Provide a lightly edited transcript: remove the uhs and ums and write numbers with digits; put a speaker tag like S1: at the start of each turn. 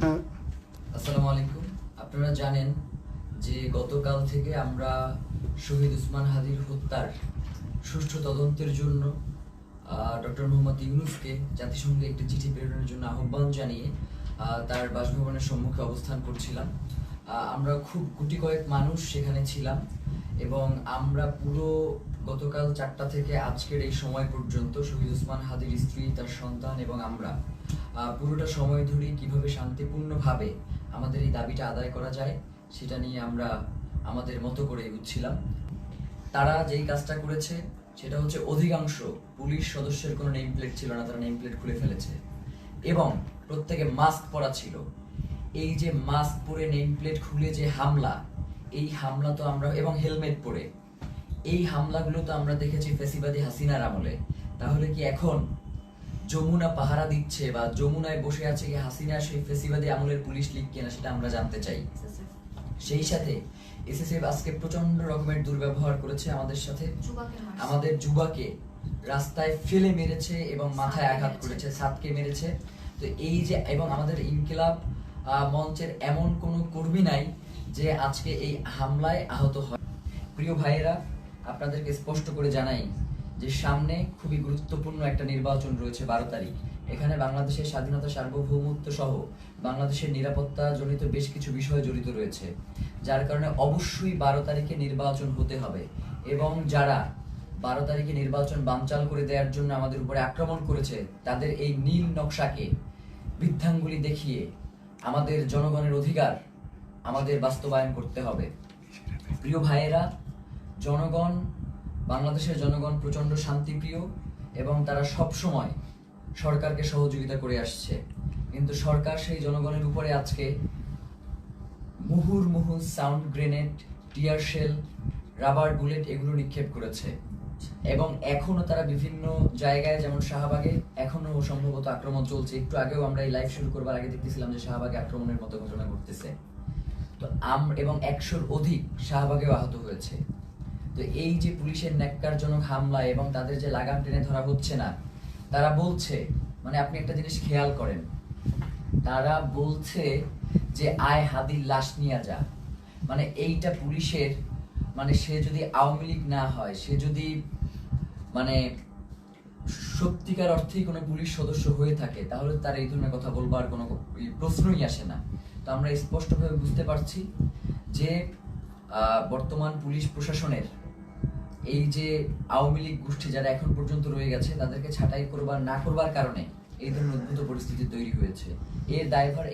S1: আসসালামু আলাইকুম। আপনারা জানেন যে গতকাল থেকে আমরা শহীদ উসমান হাদির হত্যার সুষ্ঠু তদন্তের জন্য ডক্টর মোহাম্মদ ইউনূসকে জাতিসংঘে একটি চিঠি প্রেরণের জন্য আহ্বান জানিয়ে তার বাসভবনের সম্মুখে অবস্থান করছিলাম। আমরা খুব গুটি কয়েক মানুষ সেখানে ছিলাম এবং আমরা পুরো গতকাল 4টা থেকে আজকের এই সময় পর্যন্ত শহীদ উসমান হাদির স্ত্রী, তার সন্তান এবং আমরা পুরোটা সময় ধরে কিভাবে শান্তিপূর্ণভাবে আমাদের এই দাবিটা আদায় করা যায় সেটা নিয়ে আমরা আমাদের মতো করে এগুচ্ছিলাম। তারা যেই কাজটা করেছে সেটা হচ্ছে অধিকাংশ পুলিশ সদস্যের কোনো নেম প্লেট ছিল না, তারা নেম প্লেট খুলে ফেলেছে এবং প্রত্যেকে মাস্ক পরা ছিল। এই যে মাস্ক পরে নেম প্লেট খুলে যে হামলা, এই হামলা তো আমরা এবং হেলমেট পরে এই হামলাগুলো তো আমরা দেখেছি ফ্যাসিবাদী হাসিনার আমলে। তাহলে কি এখন যমুনা পাহারা দিচ্ছে বা যমুনায় বসে আছে কি হাসিনা সেই ফ্যাসিবাদী আমলের পুলিশ লীগ কিনা সেটা আমরা জানতে চাই। সেই সাথে এসএসএফ আজকে প্রচন্ড রকমের দুর্ব্যবহার করেছে আমাদের সাথে, আমাদের যুবাকে রাস্তায় ফেলে মেরেছে এবং মাথায় আঘাত করেছে, ছাদকে মেরেছে। তো এই যে এবং আমাদের ইনকিলাব মঞ্চের এমন কোনো কর্মী নাই যে আজকে এই হামলায় আহত হয়। প্রিয় ভাইয়েরা, আপনাদেরকে স্পষ্ট করে জানাই যে সামনে খুবই গুরুত্বপূর্ণ একটা নির্বাচন রয়েছে 12 তারিখ। এখানে বাংলাদেশের স্বাধীনতা, সার্বভৌমত্ব সহ বাংলাদেশের নিরাপত্তা জনিত বেশ কিছু বিষয় জড়িত রয়েছে, যার কারণে অবশ্যই 12 তারিখে নির্বাচন হতে হবে। এবং যারা 12 তারিখে নির্বাচন বানচাল করে দেওয়ার জন্য আমাদের উপরে আক্রমণ করেছে, তাদের এই নীল নকশাকে বৃদ্ধাঙ্গুলি দেখিয়ে আমাদের জনগণের অধিকার আমাদের বাস্তবায়ন করতে হবে। প্রিয় ভাইয়েরা, জনগণ, বাংলাদেশের জনগণ প্রচন্ড শান্তিপ্রিয় এবং তারা সব সময় সরকারকে সহযোগিতা করে আসছে, কিন্তু সরকার সেই জনগণের উপরে আজকে মুহুর্মুহু sound grenade, tear shell, rubber bullet এগুলো নিক্ষেপ করেছে এবং এখনো তারা বিভিন্ন জায়গায়, যেমন শাহবাগে এখনো সম্ভবত আক্রমণ চলছে। একটু আগেও আমরা এই লাইভ শুরু করবার আগে দেখতেছিলাম যে শাহবাগে আক্রমণের মতো ঘটনা ঘটতেছে। তো এবং 100-র অধিক শাহবাগেও আহত হয়েছে। তো এই যে পুলিশের ন্যাক্কারজনক হামলা এবং তাদের যে লাগাম টেনে ধরা হচ্ছে না, তারা বলছে, মানে আপনি একটা জিনিস খেয়াল করেন, তারা বলছে যে আয় হাদির লাশ নিয়ে যা। মানে এইটা পুলিশের, মানে সে যদি আওয়ামী লীগ না হয়, সে যদি মানে সত্যিকার অর্থেই কোনো পুলিশ সদস্য হয়ে থাকে, তাহলে তার এই ধরনের কথা বলবার কোনো প্রশ্নই আসে না। তো আমরা স্পষ্টভাবে বুঝতে পারছি যে বর্তমান পুলিশ প্রশাসনের এই যে আওয়ামী লীগ গোষ্ঠী যারা এখন পর্যন্ত রয়ে গেছে, তাদেরকে ছাঁটাই করবার না করবার কারণে এই ধরনের উদ্ভূত পরিস্থিতি তৈরি হয়েছে। এর দায়ভার